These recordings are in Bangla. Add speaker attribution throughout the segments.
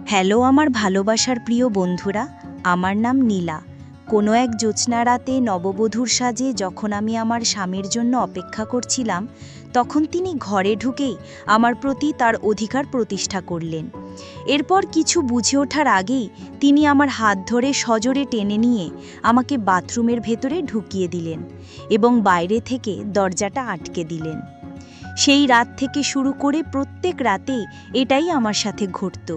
Speaker 1: হ্যালো আমার ভালোবাসার প্রিয় বন্ধুরা, আমার নাম নীলা। কোনো এক জ্যোৎস্না রাতে নববধূর সাজে যখন আমি আমার স্বামীর জন্য অপেক্ষা করছিলাম, তখন তিনি ঘরে ঢুকেই আমার প্রতি তার অধিকার প্রতিষ্ঠা করলেন। এরপর কিছু বুঝে ওঠার আগেই তিনি আমার হাত ধরে সজোরে টেনে নিয়ে আমাকে বাথরুমের ভেতরে ঢুকিয়ে দিলেন এবং বাইরে থেকে দরজাটা আটকে দিলেন। সেই রাত থেকে শুরু করে প্রত্যেক রাতেই এটাই আমার সাথে ঘটত।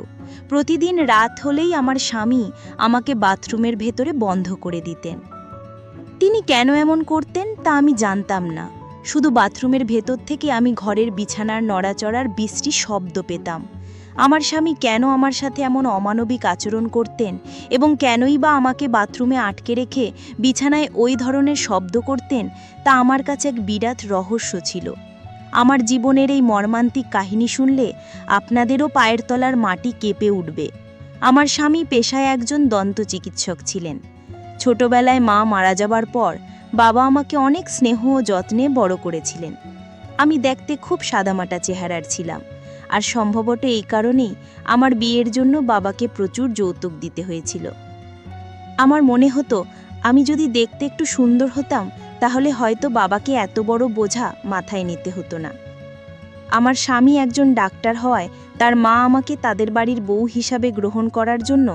Speaker 1: প্রতিদিন রাত হলেই আমার স্বামী আমাকে বাথরুমের ভেতরে বন্ধ করে দিতেন। তিনি কেন এমন করতেন তা আমি জানতাম না। শুধু বাথরুমের ভেতর থেকে আমি ঘরের বিছানার নড়াচড়ার বিশ্রী শব্দ পেতাম। আমার স্বামী কেন আমার সাথে এমন অমানবিক আচরণ করতেন এবং কেনই বা আমাকে বাথরুমে আটকে রেখে বিছানায় ওই ধরনের শব্দ করতেন, তা আমার কাছে এক বিরাট রহস্য ছিল। আমার জীবনের এই মর্মান্তিক কাহিনী শুনলে আপনাদেরও পায়ের তলার মাটি কেঁপে উঠবে। আমার স্বামী পেশায় একজন দন্ত চিকিৎসক ছিলেন। ছোটবেলায় মা মারা যাবার পর বাবা আমাকে অনেক স্নেহ ও যত্নে বড় করেছিলেন। আমি দেখতে খুব সাদামাটা চেহারার ছিলাম, আর সম্ভবত এই কারণেই আমার বিয়ের জন্য বাবাকে প্রচুর যৌতুক দিতে হয়েছিল। আমার মনে হতো আমি যদি দেখতে একটু সুন্দর হতাম তাহলে হয়তো বাবাকে এত বড় বোঝা মাথায় নিতে হতো না। আমার স্বামী একজন ডাক্তার হওয়ায় তার মা আমাকে তাদের বাড়ির বউ হিসাবে গ্রহণ করার জন্য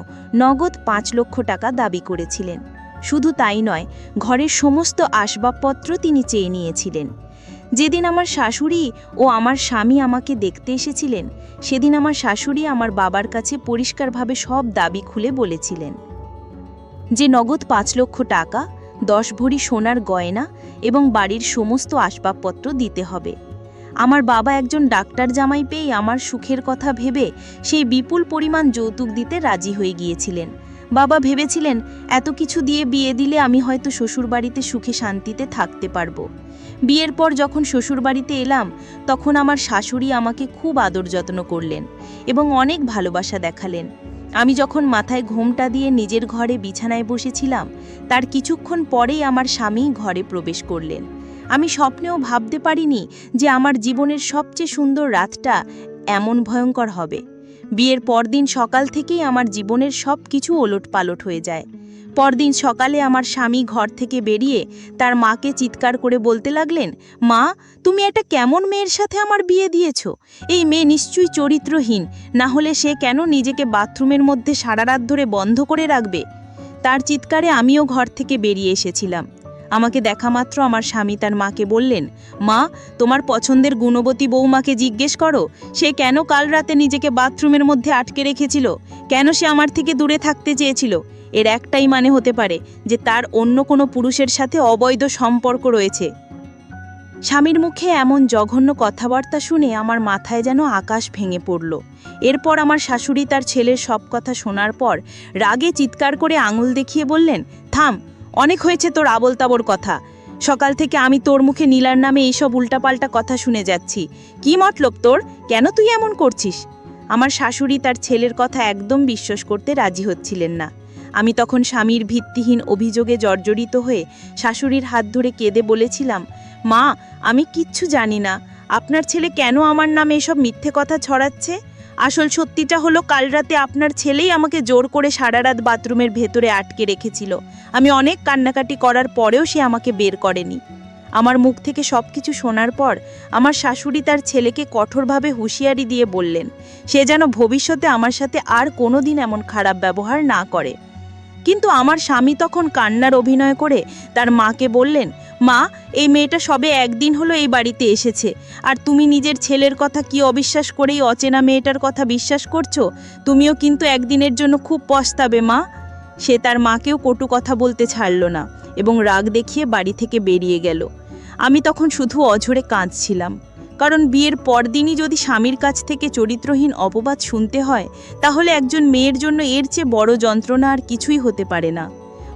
Speaker 1: নগদ ৫ লক্ষ টাকা দাবি করেছিলেন। শুধু তাই নয়, ঘরের সমস্ত আসবাবপত্র তিনি চেয়ে নিয়েছিলেন। যেদিন আমার শাশুড়ি ও আমার স্বামী আমাকে দেখতে এসেছিলেন, সেদিন আমার শাশুড়ি আমার বাবার কাছে পরিষ্কারভাবে সব দাবি খুলে বলেছিলেন যে নগদ ৫ লক্ষ টাকা, ১০ ভরি সোনার গয়না এবং বাড়ির সমস্ত আসবাবপত্র দিতে হবে। আমার বাবা একজন ডাক্তার জামাই পেয়ে আমার সুখের কথা ভেবে সেই বিপুল পরিমাণ যৌতুক দিতে রাজি হয়ে গিয়েছিলেন। বাবা ভেবেছিলেন এত কিছু দিয়ে বিয়ে দিলে আমি হয়তো শ্বশুরবাড়িতে সুখে শান্তিতে থাকতে পারবো। বিয়ের পর যখন শ্বশুরবাড়িতে এলাম, তখন আমার শাশুড়ি আমাকে খুব আদর যত্ন করলেন এবং অনেক ভালোবাসা দেখালেন। আমি যখন মাথায় ঘোমটা দিয়ে নিজের ঘরে বিছানায় বসেছিলাম, তার কিছুক্ষণ পরেই আমার স্বামী ঘরে প্রবেশ করলেন। আমি স্বপ্নেও ভাবতে পারিনি যে আমার জীবনের সবচেয়ে সুন্দর রাতটা এমন ভয়ঙ্কর হবে। বিয়ের পরদিন সকাল থেকেই আমার জীবনের সব কিছু ওলটপালট হয়ে যায়। পরদিন সকালে আমার স্বামী ঘর থেকে বেরিয়ে তার মাকে চিৎকার করে বলতে লাগলেন, মা, তুমি একটা কেমন মেয়ের সাথে আমার বিয়ে দিয়েছ? এই মেয়ে নিশ্চয়ই চরিত্রহীন, না হলে সে কেন নিজেকে বাথরুমের মধ্যে সারা রাত ধরে বন্ধ করে রাখবে? তার চিৎকারে আমিও ঘর থেকে বেরিয়ে এসেছিলাম। আমাকে দেখা মাত্র আমার স্বামী তার মাকে বললেন, মা, তোমার পছন্দের গুণবতী বৌমাকে জিজ্ঞেস করো সে কেন কাল রাতে নিজেকে বাথরুমের মধ্যে আটকে রেখেছিল, কেন সে আমার থেকে দূরে থাকতে চেয়েছিল। এর একটাই মানে হতে পারে যে তার অন্য কোনো পুরুষের সাথে অবৈধ সম্পর্ক রয়েছে। স্বামীর মুখে এমন জঘন্য কথাবার্তা শুনে আমার মাথায় যেন আকাশ ভেঙে পড়ল। এরপর আমার শাশুড়ি তার ছেলের সব কথা শোনার পর রাগে চিৎকার করে আঙুল দেখিয়ে বললেন, থাম, অনেক হয়েছে তোর আবোল তাবোল কথা। সকাল থেকে আমি তোর মুখে নীলার নামে এইসব উল্টাপাল্টা কথা শুনে যাচ্ছি। কি মতলব তোর? কেন তুই এমন করছিস? আমার শাশুড়ি তার ছেলের কথা একদম বিশ্বাস করতে রাজি হচ্ছিলেন না। আমি তখন স্বামীর ভিত্তিহীন অভিযোগে জর্জরিত হয়ে শাশুড়ির হাত ধরে কেঁদে বলেছিলাম, মা, আমি কিচ্ছু জানি না। আপনার ছেলে কেন আমার নামে এসব মিথ্যে কথা ছড়াচ্ছে? আসল সত্যিটা হলো কাল রাতে আপনার ছেলেই আমাকে জোর করে সারা রাত বাথরুমের ভেতরে আটকে রেখেছিল। আমি অনেক কান্নাকাটি করার পরেও সে আমাকে বের করেনি। আমার মুখ থেকে সব কিছু শোনার পর আমার শাশুড়ি তার ছেলেকে কঠোরভাবে হুঁশিয়ারি দিয়ে বললেন সে যেন ভবিষ্যতে আমার সাথে আর কোনো দিন এমন খারাপ ব্যবহার না করে। কিন্তু আমার স্বামী তখন কান্নার অভিনয় করে তার মাকে বললেন, মা, এই মেয়েটা সবে একদিন হলো এই বাড়িতে এসেছে, আর তুমি নিজের ছেলের কথা কি অবিশ্বাস করেই অচেনা মেয়েটার কথা বিশ্বাস করছো? তুমিও কিন্তু একদিনের জন্য খুব পস্তাবে মা। সে তার মাকেও কটু কথা বলতে ছাড়ল না এবং রাগ দেখিয়ে বাড়ি থেকে বেরিয়ে গেল। আমি তখন শুধু অঝরে কাঁদছিলাম, কারণ বিয়ের পরদিনই যদি স্বামীর কাছ থেকে চরিত্রহীন অপবাদ শুনতে হয়, তাহলে একজন মেয়ের জন্য এর চেয়ে বড় যন্ত্রণা আর কিছুই হতে পারে না।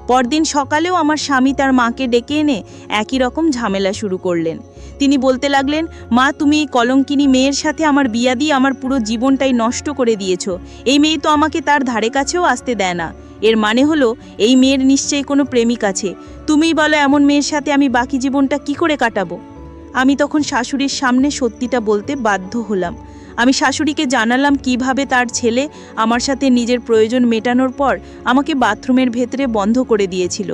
Speaker 1: পরদিন সকালেও আমার স্বামী তার মাকে ডেকে এনে একই রকম ঝামেলা শুরু করলেন। তিনি বলতে লাগলেন, মা, তুমি এই কলঙ্কিনী মেয়ের সাথে আমার বিয়া দিয়ে আমার পুরো জীবনটাই নষ্ট করে দিয়েছ। এই মেয়ে তো আমাকে তার ধারে কাছেও আসতে দেয় না। এর মানে হলো এই মেয়ের নিশ্চয়ই কোনো প্রেমিক আছে। তুমিই বলো এমন মেয়ের সাথে আমি বাকি জীবনটা কি করে কাটাবো? আমি তখন শাশুড়ির সামনে সত্যিটা বলতে বাধ্য হলাম।
Speaker 2: আমি শাশুড়িকে জানালাম কিভাবে তার ছেলে আমার সাথে নিজের প্রয়োজন মেটানোর পর আমাকে বাথরুমের ভেতরে বন্ধ করে দিয়েছিল।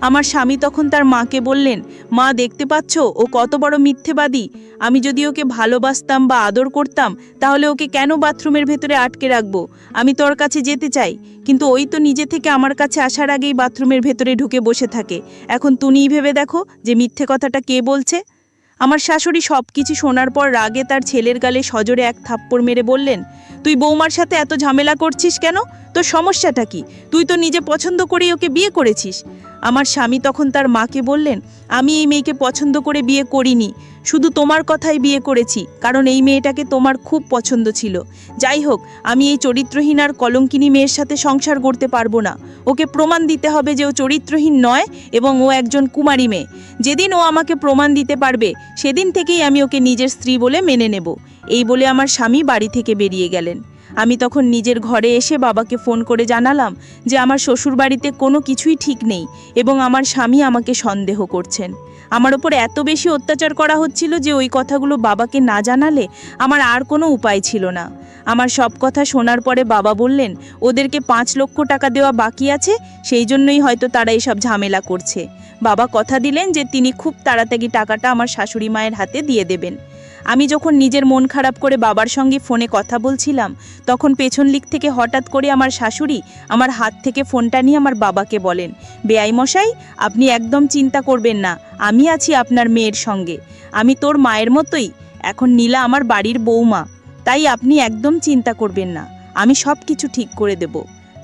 Speaker 2: আমার স্বামী তখন তার মাকে বললেন, মা দেখতে পাচ্ছ ও কত বড় মিথ্যেবাদী। আমি যদি ওকে ভালোবাসতাম বা আদর করতাম তাহলে ওকে কেন বাথরুমের ভেতরে আটকে রাখবো? আমি তোর কাছে যেতে চাই, কিন্তু ওই তো নিজে থেকে আমার কাছে আসার আগেই বাথরুমের ভেতরে ঢুকে বসে থাকে। এখন তুমিই ভেবে দেখো যে মিথ্যে কথাটা কে বলছে। আমার শাশুড়ি সব কিছু শোনার পর রাগে তার ছেলের গালে সজোরে এক থাপ্পড় মেরে বললেন, তুই বৌমার সাথে এত ঝামেলা করছিস কেন? তোর সমস্যাটা কি? তুই তো নিজে পছন্দ করেই ওকে বিয়ে করেছিস। আমার স্বামী তখন তার মাকে বললেন, আমি এই মেয়েকে পছন্দ করে বিয়ে করিনি, শুধু তোমার কথাই বিয়ে করেছি, কারণ এই মেয়েটাকে তোমার খুব পছন্দ ছিল। যাই হোক, আমি এই চরিত্রহীন আর কলঙ্কিনী মেয়ের সাথে সংসার করতে পারবো না। ওকে প্রমাণ দিতে হবে যে ও চরিত্রহীন নয় এবং ও একজন কুমারী মেয়ে। যেদিন ও আমাকে প্রমাণ দিতে পারবে সেদিন থেকেই আমি ওকে নিজের স্ত্রী বলে মেনে নেব। এই বলে আমার স্বামী বাড়ি থেকে বেরিয়ে গেলেন। আমি তখন নিজের ঘরে এসে বাবাকে ফোন করে জানালাম যে আমার শ্বশুরবাড়িতে কোনো কিছুই ঠিক নেই এবং আমার স্বামী আমাকে সন্দেহ করছেন। আমার ওপর এত বেশি অত্যাচার করা হচ্ছিল যে ওই কথাগুলো বাবাকে না জানালে আমার আর কোনো উপায় ছিল না। আমার সব কথা শোনার পরে বাবা বললেন, ওদেরকে 5 লক্ষ টাকা দেওয়া বাকি আছে, সেই জন্যই হয়তো তারা এসব ঝামেলা করছে। বাবা কথা দিলেন যে তিনি খুব তাড়াতাড়ি টাকাটা আমার শাশুড়ি মায়ের হাতে দিয়ে দেবেন। আমি যখন নিজের মন খারাপ করে বাবার সঙ্গে ফোনে কথা বলছিলাম, তখন পেছন দিক থেকে হঠাৎ করে আমার শাশুড়ি আমার হাত থেকে ফোনটা নিয়ে আমার বাবাকে বলেন, বেয়াই মশাই, আপনি একদম চিন্তা করবেন না, আমি আছি আপনার মেয়ের সঙ্গে। আমি তোর মায়ের মতোই, এখন নীলা আমার বাড়ির বৌমা, তাই আপনি একদম চিন্তা করবেন না, আমি সব কিছু ঠিক করে দেব।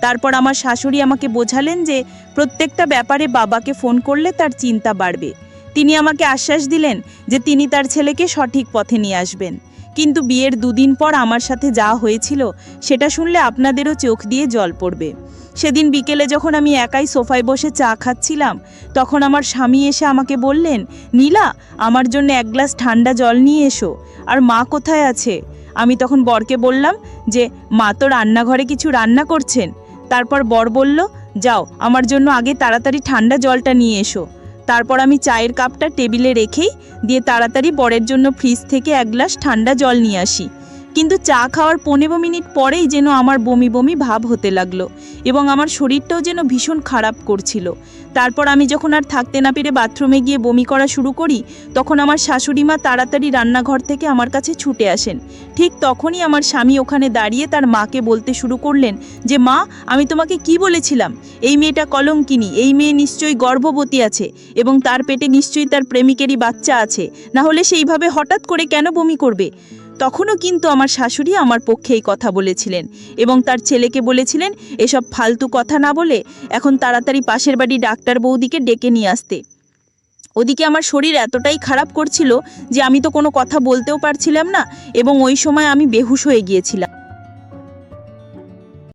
Speaker 2: তারপর আমার শাশুড়ি আমাকে বোঝালেন যে প্রত্যেকটা ব্যাপারে বাবাকে ফোন করলে তার চিন্তা বাড়বে। তিনি আমাকে আশ্বাস দিলেন যে তিনি তার ছেলেকে সঠিক পথে নিয়ে আসবেন। কিন্তু বিয়ের 2 দিন পর আমার সাথে যা হয়েছিল সেটা শুনলে আপনাদেরও চোখ দিয়ে জল পড়বে। সেদিন বিকেলে যখন আমি একাই সোফায় বসে চা খাচ্ছিলাম, তখন আমার স্বামী এসে আমাকে বললেন, নীলা, আমার জন্য 1 গ্লাস ঠান্ডা জল নিয়ে এসো। আর মা কোথায় আছে? আমি তখন বরকে বললাম যে মা তো রান্নাঘরে কিছু রান্না করছেন। তারপর বর বলল, যাও আমার জন্য আগে তাড়াতাড়ি ঠান্ডা জলটা নিয়ে এসো। তারপর আমি চায়ের কাপটা টেবিলে রেখেই দিয়ে তাড়াতাড়ি বরের জন্য ফ্রিজ থেকে 1 গ্লাস ঠান্ডা জল নিয়ে আসি। কিন্তু চা খাওয়ার 15 মিনিট পরেই যেন আমার বমি বমি ভাব হতে লাগলো এবং আমার শরীরটাও যেন ভীষণ খারাপ করছিল। তারপর আমি যখন আর থাকতে না পেরে বাথরুমে গিয়ে বমি করা শুরু করি, তখন আমার শাশুড়ি মা তাড়াতাড়ি রান্নাঘর থেকে আমার কাছে ছুটে আসেন। ঠিক তখনই আমার স্বামী ওখানে দাঁড়িয়ে তার মাকে বলতে শুরু করলেন যে, মা, আমি তোমাকে কি বলেছিলাম? এই মেয়েটা কলঙ্কিনী, এই মেয়ে নিশ্চয়ই গর্ভবতী আছে এবং তার পেটে নিশ্চয়ই তার প্রেমিকেরই বাচ্চা আছে, না হলে সেইভাবে হঠাৎ করে কেন বমি করবে? তখনও কিন্তু আমার শাশুড়ি আমার পক্ষেই কথা বলেছিলেন এবং তার ছেলেকে বলেছিলেন এসব ফালতু কথা না বলে এখন তাড়াতাড়ি পাশের বাড়ি ডাক্তার বৌদিকে ডেকে নিয়ে আসতে। ওদিকে আমার শরীর এতটাই খারাপ করছিল যে আমি তো কোনো কথা বলতেও পারছিলাম না এবং ওই সময় আমি বেহুশ হয়ে গিয়েছিলাম।